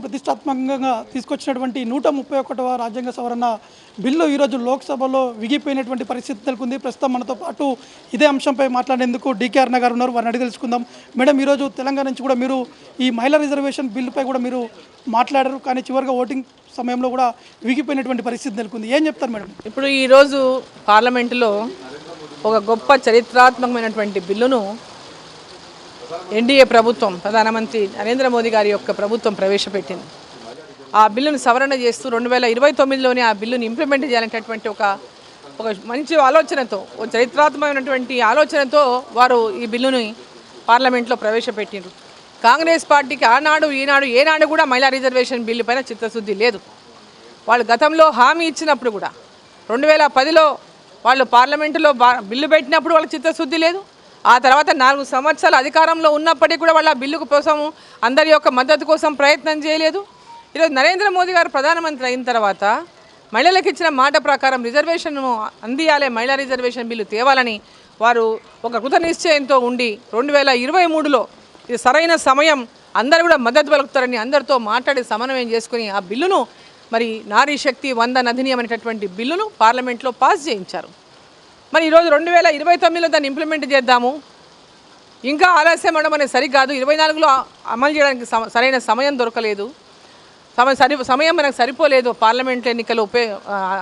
ప్రతిష్టాత్మకంగా తీసుకొచ్చినటువంటి 131వ రాజ్యాంగ సవరణ బిల్లు ఈరోజు లోక్సభలో విగిపోయినటువంటి పరిస్థితి నెలకొంది. ప్రస్తుతం మనతో పాటు ఇదే అంశంపై మాట్లాడేందుకు డికేఆర్ గారు ఉన్నారు. వారిని అడిగి తెలుసుకుందాం. మేడం, ఈరోజు తెలంగాణ నుంచి కూడా మీరు ఈ మహిళా రిజర్వేషన్ బిల్లుపై కూడా మీరు మాట్లాడారు, కానీ చివరిగా ఓటింగ్ సమయంలో కూడా విగిపోయినటువంటి పరిస్థితి నెలకొంది. ఏం చెప్తారు మేడం? ఇప్పుడు ఈరోజు పార్లమెంటులో ఒక గొప్ప చరిత్రాత్మకమైనటువంటి బిల్లును ఎన్డీఏ ప్రభుత్వం, ప్రధానమంత్రి నరేంద్ర మోదీ గారి యొక్క ప్రభుత్వం ప్రవేశపెట్టింది. ఆ బిల్లును సవరణ చేస్తూ 2029లోనే ఆ బిల్లును ఇంప్లిమెంట్ చేయాలనేటటువంటి ఒక మంచి ఆలోచనతో, ఒక చరిత్రాత్మకమైనటువంటి ఆలోచనతో వారు ఈ బిల్లుని పార్లమెంట్లో ప్రవేశపెట్టిండ్రు. కాంగ్రెస్ పార్టీకి ఆనాడు ఈనాడు ఏనాడు కూడా మహిళా రిజర్వేషన్ బిల్లు పైన చిత్తశుద్ధి లేదు. వాళ్ళు గతంలో హామీ ఇచ్చినప్పుడు కూడా 2010లో వాళ్ళు పార్లమెంటులో బిల్లు పెట్టినప్పుడు వాళ్ళకి చిత్తశుద్ధి లేదు. ఆ తర్వాత 4 సంవత్సరాలు అధికారంలో ఉన్నప్పటికీ కూడా వాళ్ళ బిల్లుకు కోసం అందరి యొక్క మద్దతు కోసం ప్రయత్నం చేయలేదు. ఈరోజు నరేంద్ర మోదీ గారు ప్రధానమంత్రి అయిన తర్వాత మహిళలకు ఇచ్చిన మాట ప్రకారం రిజర్వేషన్ను అందియాలే, మహిళా రిజర్వేషన్ బిల్లు తేవాలని వారు ఒక కృత నిశ్చయంతో ఉండి 2023లో ఇది సరైన సమయం, అందరూ కూడా మద్దతు పలుకుతారని అందరితో మాట్లాడి సమన్వయం చేసుకుని ఆ బిల్లును మరి నారీ శక్తి వందన అధినియం అనేటటువంటి బిల్లును పార్లమెంట్లో పాస్ చేయించారు. మరి ఈరోజు 2029లో దాన్ని ఇంప్లిమెంట్ చేద్దాము, ఇంకా ఆలస్యం అవడం అనేది సరికాదు. 24లో అమలు చేయడానికి సరైన సమయం దొరకలేదు, సమయం మనకు సరిపోలేదు పార్లమెంట్ ఎన్నికలు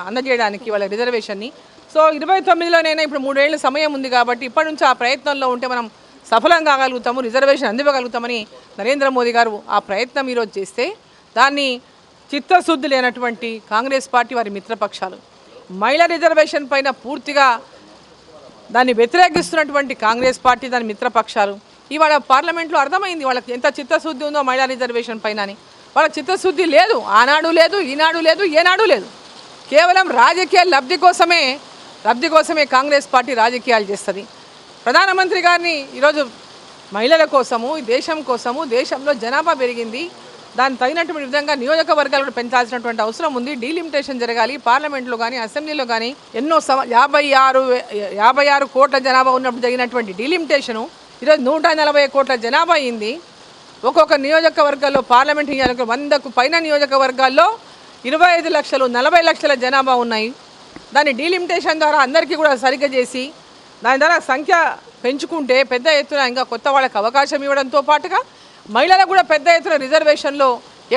అందజేయడానికి వాళ్ళ రిజర్వేషన్ని. సో 29లోనైనా ఇప్పుడు 3 ఏళ్ళ సమయం ఉంది కాబట్టి ఇప్పటి నుంచి ఆ ప్రయత్నంలో ఉంటే మనం సఫలం కాగలుగుతాము, రిజర్వేషన్ అందివ్వగలుగుతామని నరేంద్ర మోదీ గారు ఆ ప్రయత్నం ఈరోజు చేస్తే దాన్ని చిత్తశుద్ధి లేనటువంటి కాంగ్రెస్ పార్టీ వారి మిత్రపక్షాలు మహిళా రిజర్వేషన్ పైన పూర్తిగా దాన్ని వ్యతిరేకిస్తున్నటువంటి కాంగ్రెస్ పార్టీ దాని మిత్రపక్షాలు ఇవాళ పార్లమెంట్లో అర్థమైంది వాళ్ళకి ఎంత చిత్తశుద్ధి ఉందో మహిళా రిజర్వేషన్ పైన అని. వాళ్ళకి చిత్తశుద్ధి లేదు, ఆనాడు లేదు, ఈనాడు లేదు, ఏనాడు లేదు. కేవలం రాజకీయ లబ్ధి కోసమే కాంగ్రెస్ పార్టీ రాజకీయాలు చేస్తుంది. ప్రధానమంత్రి గారిని ఈరోజు మహిళల కోసము, దేశం కోసము, దేశంలో జనాభా పెరిగింది, దానికి తగినటువంటి విధంగా నియోజకవర్గాలు కూడా పెంచాల్సినటువంటి అవసరం ఉంది. డీలిమిటేషన్ జరగాలి. పార్లమెంట్లో కానీ అసెంబ్లీలో కానీ ఎన్నో 56 కోట్ల జనాభా ఉన్నప్పుడు జరిగినటువంటి డీలిమిటేషను ఈరోజు 140 కోట్ల జనాభా అయింది. ఒక్కొక్క నియోజకవర్గాల్లో పార్లమెంట్ 100కు పైన నియోజకవర్గాల్లో 25 లక్షలు 40 లక్షల జనాభా ఉన్నాయి. దాన్ని డీలిమిటేషన్ ద్వారా అందరికీ కూడా సరిగ్గా చేసి దాని ద్వారా సంఖ్య పెంచుకుంటే పెద్ద ఎత్తున ఇంకా కొత్త వాళ్ళకి అవకాశం ఇవ్వడంతో పాటుగా మహిళలకు కూడా పెద్ద ఎత్తున రిజర్వేషన్లో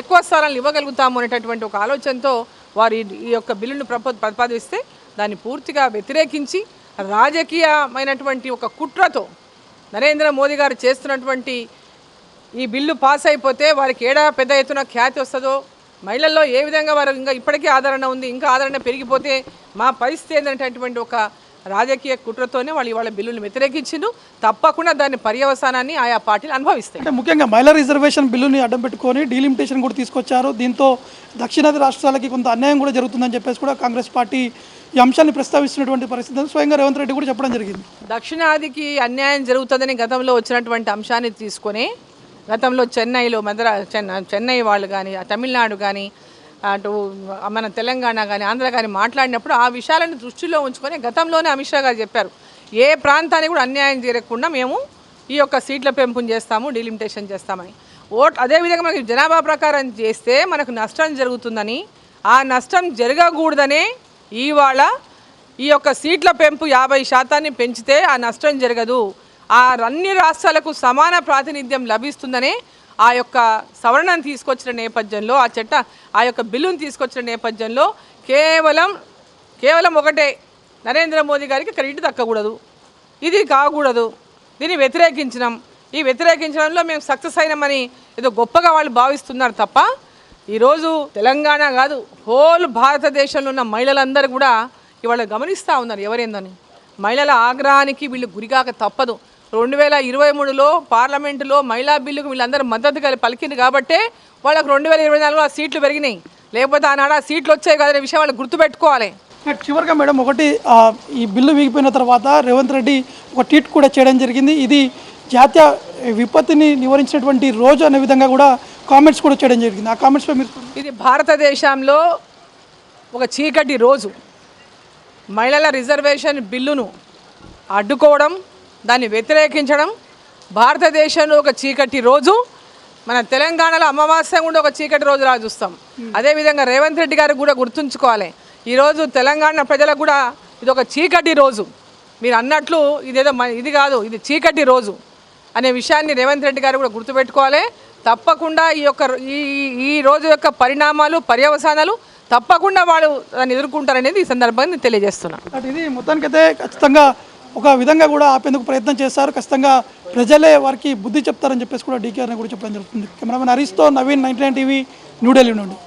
ఎక్కువ స్థానాలు ఇవ్వగలుగుతాము అనేటటువంటి ఒక ఆలోచనతో వారు ఈ యొక్క బిల్లును ప్రతిపాదిస్తే దాన్ని పూర్తిగా వ్యతిరేకించి రాజకీయమైనటువంటి ఒక కుట్రతో నరేంద్ర మోదీ గారు చేస్తున్నటువంటి ఈ బిల్లు పాస్ అయిపోతే వారికి పెద్ద ఎత్తున ఖ్యాతి వస్తుందో, మహిళల్లో ఏ విధంగా వారు ఇంకా ఇప్పటికీ ఆదరణ ఉంది, ఇంకా ఆదరణ పెరిగిపోతే మా పరిస్థితి ఏంటంటే ఒక రాజకీయ కుట్రతోనే వాళ్ళు ఇవాళ బిల్లును వ్యతిరేకించిండు. తప్పకుండా దాని పర్యవసానాన్ని ఆయా పార్టీలు అనుభవిస్తాయి. అంటే ముఖ్యంగా మహిళా రిజర్వేషన్ బిల్లుని అడ్డం పెట్టుకొని డీలిమిటేషన్ కూడా తీసుకొచ్చారు. దీంతో దక్షిణాది రాష్ట్రాలకి కొంత అన్యాయం కూడా జరుగుతుందని చెప్పేసి కూడా కాంగ్రెస్ పార్టీ ఈ అంశాన్ని ప్రస్తావిస్తున్నటువంటి పరిస్థితి స్వయంగా రేవంత్ రెడ్డి కూడా చెప్పడం జరిగింది. దక్షిణాదికి అన్యాయం జరుగుతుందని గతంలో వచ్చినటువంటి అంశాన్ని తీసుకొని గతంలో చెన్నైలో చెన్నై వాళ్ళు కానీ, తమిళనాడు కానీ, అటు మన తెలంగాణ కానీ, ఆంధ్ర కానీ మాట్లాడినప్పుడు ఆ విషయాలను దృష్టిలో ఉంచుకొని గతంలోనే అమిత్ షా గారు చెప్పారు, ఏ ప్రాంతానికి కూడా అన్యాయం జరగకుండా మేము ఈ యొక్క సీట్ల పెంపుని చేస్తాము, డీలిమిటేషన్ చేస్తామని. అదేవిధంగా మనకి జనాభా ప్రకారం చేస్తే మనకు నష్టం జరుగుతుందని, ఆ నష్టం జరగకూడదనే ఇవాళ ఈ యొక్క సీట్ల పెంపు 50% పెంచితే ఆ నష్టం జరగదు, అన్ని రాష్ట్రాలకు సమాన ప్రాతినిధ్యం లభిస్తుందనే ఆ యొక్క సవరణను తీసుకొచ్చిన నేపథ్యంలో, ఆ యొక్క బిల్లును తీసుకొచ్చిన నేపథ్యంలో కేవలం ఒకటే, నరేంద్ర మోదీ గారికి క్రెడిట్ దక్కకూడదు, ఇది కాకూడదు, దీన్ని వ్యతిరేకించినాం, ఈ వ్యతిరేకించడంలో మేము సక్సెస్ అయినామని ఏదో గొప్పగా వాళ్ళు భావిస్తున్నారు తప్ప ఈరోజు తెలంగాణ కాదు, హోల్ భారతదేశంలో ఉన్న మహిళలందరూ కూడా ఇవాళ గమనిస్తూ ఉన్నారు ఎవరేందని. మహిళల ఆగ్రహానికి వీళ్ళు గురికాక తప్పదు. 2023లో పార్లమెంటులో మహిళా బిల్లుకు వీళ్ళందరూ మద్దతు పలికింది కాబట్టే వాళ్ళకు 2024లో ఆ సీట్లు పెరిగినాయి. లేకపోతే ఆనాడు ఆ సీట్లు వచ్చాయి కదనే విషయం వాళ్ళు గుర్తుపెట్టుకోవాలి. చివరిగా మేడం, ఒకటి ఈ బిల్లు వీగిపోయిన తర్వాత రేవంత్ రెడ్డి ఒక ట్వీట్ కూడా చేయడం జరిగింది. ఇది జాతీయ విపత్తిని నివారించినటువంటి రోజు అనే విధంగా కూడా కామెంట్స్ కూడా చేయడం జరిగింది. ఆ కామెంట్స్పై మీరు? ఇది భారతదేశంలో ఒక చీకటి రోజు. మహిళల రిజర్వేషన్ బిల్లును అడ్డుకోవడం, దాన్ని వ్యతిరేకించడం భారతదేశంలో ఒక చీకటి రోజు. మన తెలంగాణలో అమావాస్య కూడా ఒక చీకటి రోజులా చూస్తాం. అదేవిధంగా రేవంత్ రెడ్డి గారు కూడా గుర్తుంచుకోవాలి, ఈరోజు తెలంగాణ ప్రజలకు కూడా ఇది ఒక చీకటి రోజు. మీరు అన్నట్లు ఇదేదో ఇది కాదు, ఇది చీకటి రోజు అనే విషయాన్ని రేవంత్ రెడ్డి గారు కూడా గుర్తుపెట్టుకోవాలి. తప్పకుండా ఈ రోజు యొక్క పరిణామాలు పర్యవసానాలు తప్పకుండా వాళ్ళు దాన్ని ఎదుర్కొంటారనేది ఈ సందర్భంగా నేను తెలియజేస్తున్నాను. బట్ ఇది మొత్తానికైతే ఖచ్చితంగా ఒక విధంగా కూడా ఆపేందుకు ప్రయత్నం చేస్తారు. ఖచ్చితంగా ప్రజలే వారికి బుద్ధి చెప్తారని చెప్పేసి కూడా డీకేఆర్ని కూడా చెప్పడం జరుగుతుంది. కెమెరామెన్ హరీష్తో నవీన్, 99 టీవీ, న్యూఢిల్లీ నుండి.